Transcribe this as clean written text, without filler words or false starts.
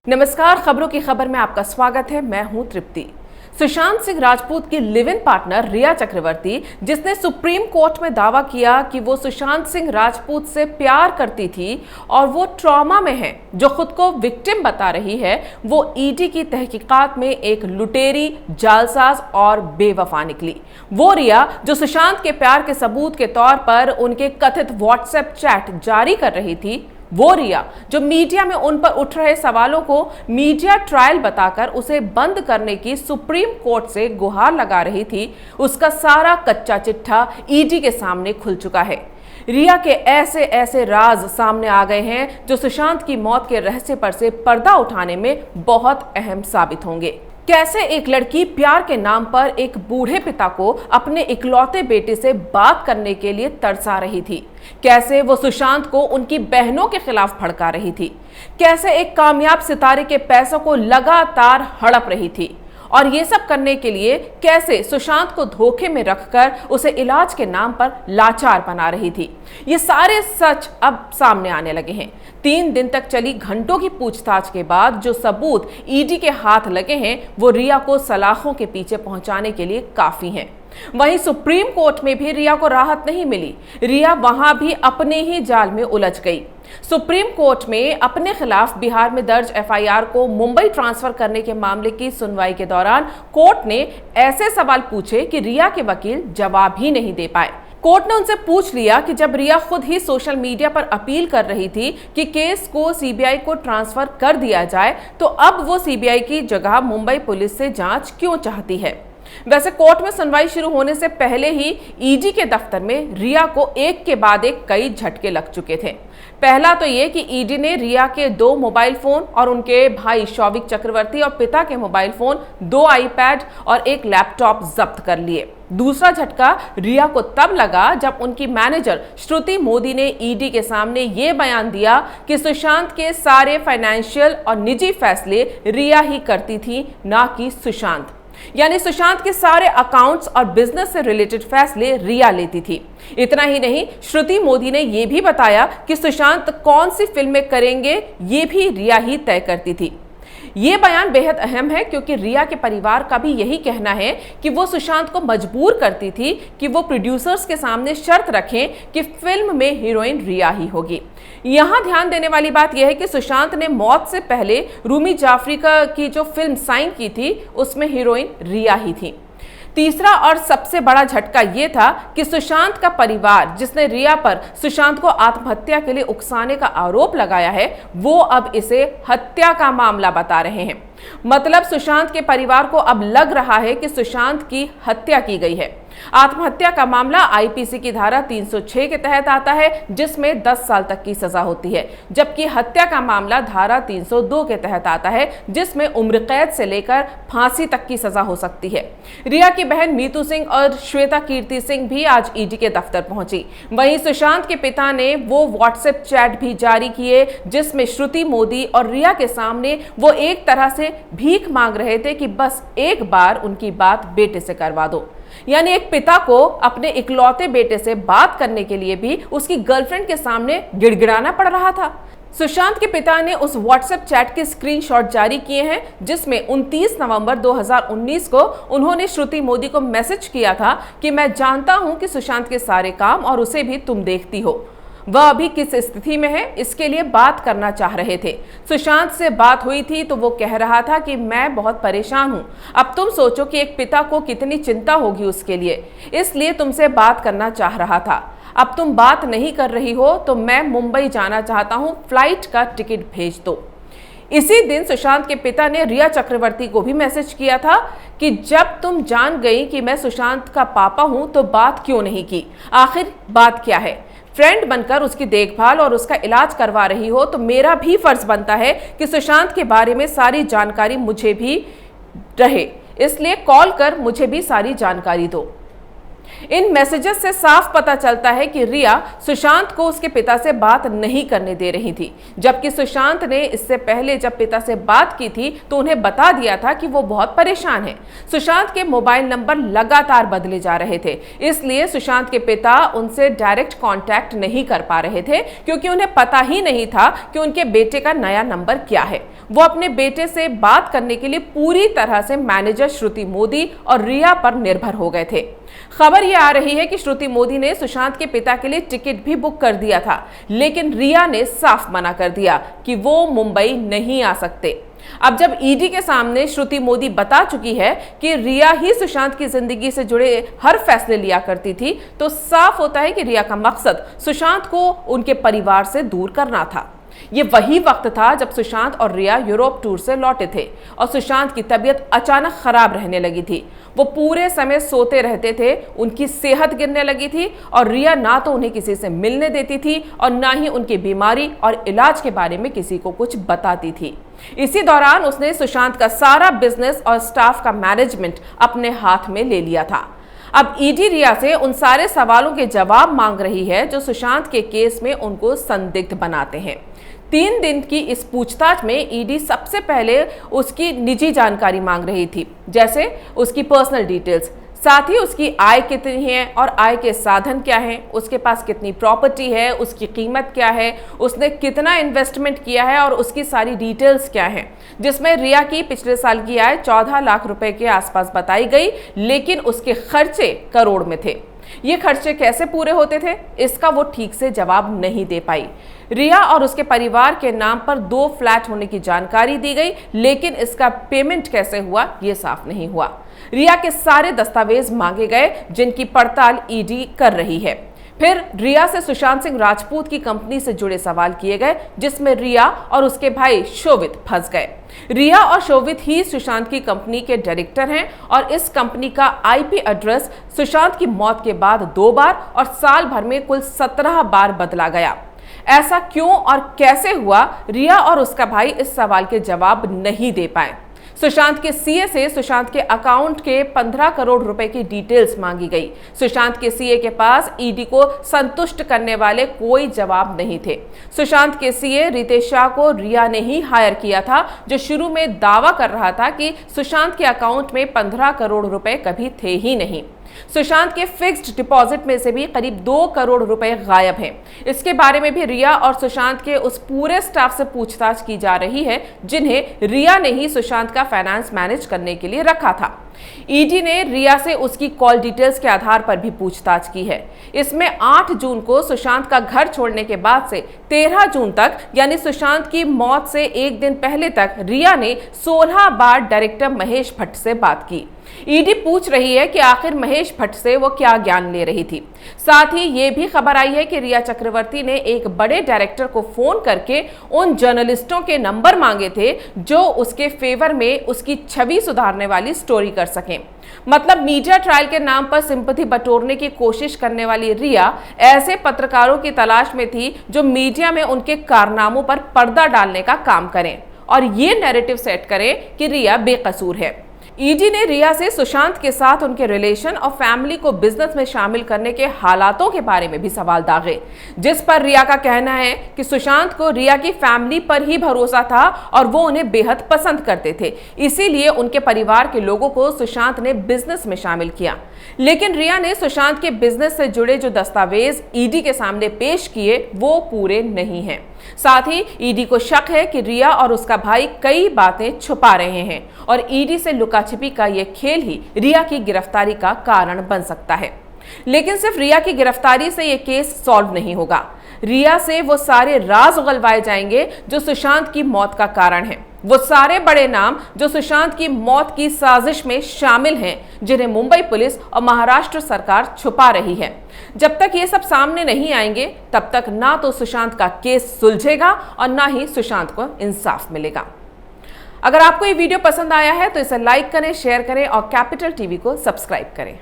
नमस्कार, खबरों की खबर में आपका स्वागत है। मैं हूं तृप्ति। सुशांत सिंह राजपूत की लिव इन पार्टनर रिया चक्रवर्ती, जिसने सुप्रीम कोर्ट में दावा किया कि वो सुशांत सिंह राजपूत से प्यार करती थी और वो ट्रॉमा में है, जो खुद को विक्टिम बता रही है, वो ईडी की तहकीकात में एक लुटेरी, जालसाज और बेवफा निकली। वो रिया जो सुशांत के प्यार के सबूत के तौर पर उनके कथित व्हाट्सएप चैट जारी कर रही थी, वो रिया जो मीडिया में उन पर उठ रहे सवालों को मीडिया ट्रायल बताकर उसे बंद करने की सुप्रीम कोर्ट से गुहार लगा रही थी, उसका सारा कच्चा चिट्ठा ईडी के सामने खुल चुका है। रिया के ऐसे ऐसे राज सामने आ गए हैं जो सुशांत की मौत के रहस्य पर से पर्दा उठाने में बहुत अहम साबित होंगे। कैसे एक लड़की प्यार के नाम पर एक बूढ़े पिता को अपने इकलौते बेटे से बात करने के लिए तरसा रही थी, कैसे वो सुशांत को उनकी बहनों के खिलाफ भड़का रही थी, कैसे एक कामयाब सितारे के पैसों को लगातार हड़प रही थी, और ये सब करने के लिए कैसे सुशांत को धोखे में रखकर उसे इलाज के नाम पर लाचार बना रही थी। ये सारे सच अब सामने आने लगे हैं। 3 दिन तक चली घंटों की पूछताछ के बाद जो सबूत ईडी के हाथ लगे हैं, वो रिया को सलाखों के पीछे पहुंचाने के लिए काफी हैं। वहीं सुप्रीम कोर्ट में भी रिया को राहत नहीं मिली। रिया वहां भी अपने ही जाल में उलझ गई। सुप्रीम कोर्ट में अपने खिलाफ बिहार में दर्ज एफआईआर को मुंबई ट्रांसफर करने के मामले की सुनवाई के दौरान कोर्ट ने ऐसे सवाल पूछे कि रिया के वकील जवाब ही नहीं दे पाए। कोर्ट ने उनसे पूछ लिया कि जब रिया खुद ही सोशल मीडिया पर अपील कर रही थी कि केस को सीबीआई को ट्रांसफर कर दिया जाए, तो अब वो सीबीआई की जगह मुंबई पुलिस से जांच क्यों चाहती है। वैसे कोर्ट में सुनवाई शुरू होने से पहले ही ईडी के दफ्तर में रिया को एक के बाद एक कई झटके लग चुके थे। पहला तो ये कि ईडी ने रिया के 2 मोबाइल फोन और उनके भाई शौविक चक्रवर्ती और पिता के मोबाइल फोन, 2 आईपैड और एक लैपटॉप जब्त कर लिए। दूसरा झटका रिया को तब लगा जब उनकी मैनेजर श्रुति मोदी ने ईडी के सामने ये बयान दिया कि सुशांत के सारे फाइनेंशियल और निजी फैसले रिया ही करती थी, ना कि सुशांत। यानी सुशांत के सारे अकाउंट्स और बिजनेस से रिलेटेड फैसले रिया लेती थी। इतना ही नहीं, श्रुति मोदी ने यह भी बताया कि सुशांत कौन सी फिल्में करेंगे, ये भी रिया ही तय करती थी। ये बयान बेहद अहम है क्योंकि रिया के परिवार का भी यही कहना है कि वो सुशांत को मजबूर करती थी कि वो प्रोड्यूसर्स के सामने शर्त रखें कि फिल्म में हीरोइन रिया ही होगी। यहाँ ध्यान देने वाली बात यह है कि सुशांत ने मौत से पहले रूमी जाफरी की जो फिल्म साइन की थी, उसमें हीरोइन रिया ही थी। तीसरा और सबसे बड़ा झटका यह था कि सुशांत का परिवार, जिसने रिया पर सुशांत को आत्महत्या के लिए उकसाने का आरोप लगाया है, वो अब इसे हत्या का मामला बता रहे हैं। मतलब सुशांत के परिवार को अब लग रहा है कि सुशांत की हत्या की गई है। आत्महत्या का मामला आईपीसी की धारा 306 के तहत आता है, जिसमें 10 साल तक की सजा होती है, जबकि हत्या का मामला धारा 302 के तहत आता है, जिसमें उम्र कैद से लेकर फांसी तक की सजा हो सकती है। रिया की बहन मीतू सिंह और श्वेता कीर्ति सिंह भी आज ईडी के दफ्तर पहुंची। वहीं सुशांत के पिता ने वो व्हाट्सएप चैट भी जारी किए जिसमें श्रुति मोदी और रिया के सामने वो एक तरह से भीख मांग रहे थे कि बस एक बार उनकी बात बेटे से करवा दो। यानी एक पिता को अपने इकलौते बेटे से बात करने के लिए भी उसकी गर्लफ्रेंड के सामने गिड़गिड़ाना पड़ रहा था। सुशांत के पिता ने उस व्हाट्सएप चैट के स्क्रीनशॉट जारी किए हैं जिसमें 29 नवंबर 2019 को उन्होंने श्रुति मोदी को मैसेज किया था कि मैं जानता हूं कि सुशांत के सारे काम और उसे भी तुम देखती हो, वह अभी किस स्थिति में है, इसके लिए बात करना चाह रहे थे। सुशांत से बात हुई थी तो वो कह रहा था कि मैं बहुत परेशान हूं। अब तुम सोचो कि एक पिता को कितनी चिंता होगी उसके लिए, इसलिए तुमसे बात करना चाह रहा था। अब तुम बात नहीं कर रही हो तो मैं मुंबई जाना चाहता हूं, फ्लाइट का टिकट भेज दो। इसी दिन सुशांत के पिता ने रिया चक्रवर्ती को भी मैसेज किया था कि जब तुम जान गई कि मैं सुशांत का पापा हूं तो बात क्यों नहीं की, आखिर बात क्या है। फ्रेंड बनकर उसकी देखभाल और उसका इलाज करवा रही हो तो मेरा भी फर्ज बनता है कि सुशांत के बारे में सारी जानकारी मुझे भी रहे, इसलिए कॉल कर मुझे भी सारी जानकारी दो। इन मैसेजेस से साफ पता चलता है कि रिया सुशांत को उसके पिता से बात नहीं करने दे रही थी, जबकि सुशांत ने इससे पहले जब पिता से बात की थी तो उन्हें बता दिया था कि वो बहुत परेशान है। सुशांत के मोबाइल नंबर लगातार बदले जा रहे थे, इसलिए सुशांत के पिता उनसे डायरेक्ट कांटेक्ट नहीं कर पा रहे थे, क्योंकि उन्हें पता ही नहीं था कि उनके बेटे का नया नंबर क्या है। वो अपने बेटे से बात करने के लिए पूरी तरह से मैनेजर श्रुति मोदी और रिया पर निर्भर हो गए थे। खबर यह आ रही है कि श्रुति मोदी ने सुशांत के पिता के लिए टिकट भी बुक कर दिया था, लेकिन रिया ने साफ मना कर दिया कि वो मुंबई नहीं आ सकते। अब जब ईडी के सामने श्रुति मोदी बता चुकी है कि रिया ही सुशांत की जिंदगी से जुड़े हर फैसले लिया करती थी, तो साफ होता है कि रिया का मकसद सुशांत को उनके परिवार से दूर करना था। ये वही वक्त था जब सुशांत और रिया यूरोप टूर से लौटे थे और सुशांत की तबीयत अचानक खराब रहने लगी थी। वो पूरे समय सोते रहते थे, उनकी सेहत गिरने लगी थी और रिया ना तो उन्हें किसी से मिलने देती थी और ना ही उनकी बीमारी और इलाज के बारे में किसी को कुछ बताती थी। इसी दौरान उसने सुशांत का सारा बिजनेस और स्टाफ का मैनेजमेंट अपने हाथ में ले लिया था। अब ईडी रिया से उन सारे सवालों के जवाब मांग रही है जो सुशांत के केस में उनको संदिग्ध बनाते हैं। 3 दिन की इस पूछताछ में ईडी सबसे पहले उसकी निजी जानकारी मांग रही थी, जैसे उसकी पर्सनल डिटेल्स, साथ ही उसकी आय कितनी है और आय के साधन क्या हैं, उसके पास कितनी प्रॉपर्टी है, उसकी कीमत क्या है, उसने कितना इन्वेस्टमेंट किया है और उसकी सारी डिटेल्स क्या हैं, जिसमें रिया की पिछले साल की आय 14 लाख रुपए के आसपास बताई गई, लेकिन उसके खर्चे करोड़ में थे। ये खर्चे कैसे पूरे होते थे, इसका वो ठीक से जवाब नहीं दे पाई। रिया और उसके परिवार के नाम पर 2 फ्लैट होने की जानकारी दी गई, लेकिन इसका पेमेंट कैसे हुआ ये साफ नहीं हुआ। रिया के सारे दस्तावेज मांगे गए, जिनकी पड़ताल ईडी कर रही है। फिर रिया से सुशांत सिंह राजपूत की कंपनी से जुड़े सवाल किए गए, जिसमें रिया और उसके भाई शोवित फंस गए। रिया और शोवित ही सुशांत की कंपनी के डायरेक्टर हैं और इस कंपनी का आईपी एड्रेस सुशांत की मौत के बाद 2 बार और साल भर में कुल 17 बार बदला गया। ऐसा क्यों और कैसे हुआ, रिया और उसका भाई इस सवाल के जवाब नहीं दे पाए। सुशांत के सीए से सुशांत के अकाउंट के 15 करोड़ रुपए की डिटेल्स मांगी गई। सुशांत के सीए के पास ईडी को संतुष्ट करने वाले कोई जवाब नहीं थे। सुशांत के सीए रितेश शाह को रिया ने ही हायर किया था, जो शुरू में दावा कर रहा था कि सुशांत के अकाउंट में 15 करोड़ रुपए कभी थे ही नहीं। सुशांत के फिक्स्ड डिपॉजिट में से भी करीब 2 करोड़ रुपए गायब हैं। इसके बारे में भी रिया और सुशांत के उस पूरे स्टाफ से पूछताछ की जा रही है, जिन्हें रिया ने ही सुशांत का फाइनेंस मैनेज करने के लिए रखा था। ईडी ने रिया से उसकी कॉल डिटेल्स के आधार पर भी पूछताछ की है। इसमें 8 जून को सुशांत का घर छोड़ने के बाद से 13 जून तक, यानी सुशांत की मौत से 1 दिन पहले तक, रिया ने 16 बार डायरेक्टर महेश भट्ट से बात की। ईडी पूछ रही है कि आखिर महेश भट्ट से वो क्या ज्ञान ले रही थी। साथ ही ये भी खबर आई है कि रिया चक्रवर्ती ने एक बड़े डायरेक्टर को फोन करके उन जर्नलिस्टों के नंबर मांगे थे जो उसके फेवर में उसकी छवि सुधारने वाली स्टोरी कर सकें। मतलब मीडिया ट्रायल के नाम पर सिंपैथी बटोरने की कोशिश करने वाली रिया ऐसे पत्रकारों की तलाश में थी जो मीडिया में उनके कारनामों पर पर्दा डालने का काम करें और ये नैरेटिव सेट करें कि रिया बेकसूर है। ईडी ने रिया से सुशांत के साथ उनके रिलेशन और फैमिली को बिजनेस में शामिल करने के हालातों के बारे में भी सवाल दागे, जिस पर रिया का कहना है कि सुशांत को रिया की फैमिली पर ही भरोसा था और वो उन्हें बेहद पसंद करते थे, इसीलिए उनके परिवार के लोगों को सुशांत ने बिजनेस में शामिल किया। लेकिन रिया ने सुशांत के बिजनेस से जुड़े जो दस्तावेज ईडी के सामने पेश किए वो पूरे नहीं हैं। साथ ही ईडी को शक है कि रिया और उसका भाई कई बातें छुपा रहे हैं और ईडी से लुकाछिपी का यह खेल ही रिया की गिरफ्तारी का कारण बन सकता है। लेकिन सिर्फ रिया की गिरफ्तारी से यह केस सॉल्व नहीं होगा। रिया से वो सारे राज उगलवाए जाएंगे जो सुशांत की मौत का कारण है, वो सारे बड़े नाम जो सुशांत की मौत की साजिश में शामिल हैं, जिन्हें मुंबई पुलिस और महाराष्ट्र सरकार छुपा रही है। जब तक ये सब सामने नहीं आएंगे तब तक ना तो सुशांत का केस सुलझेगा और ना ही सुशांत को इंसाफ मिलेगा। अगर आपको ये वीडियो पसंद आया है तो इसे लाइक करें, शेयर करें और कैपिटल टीवी को सब्सक्राइब करें।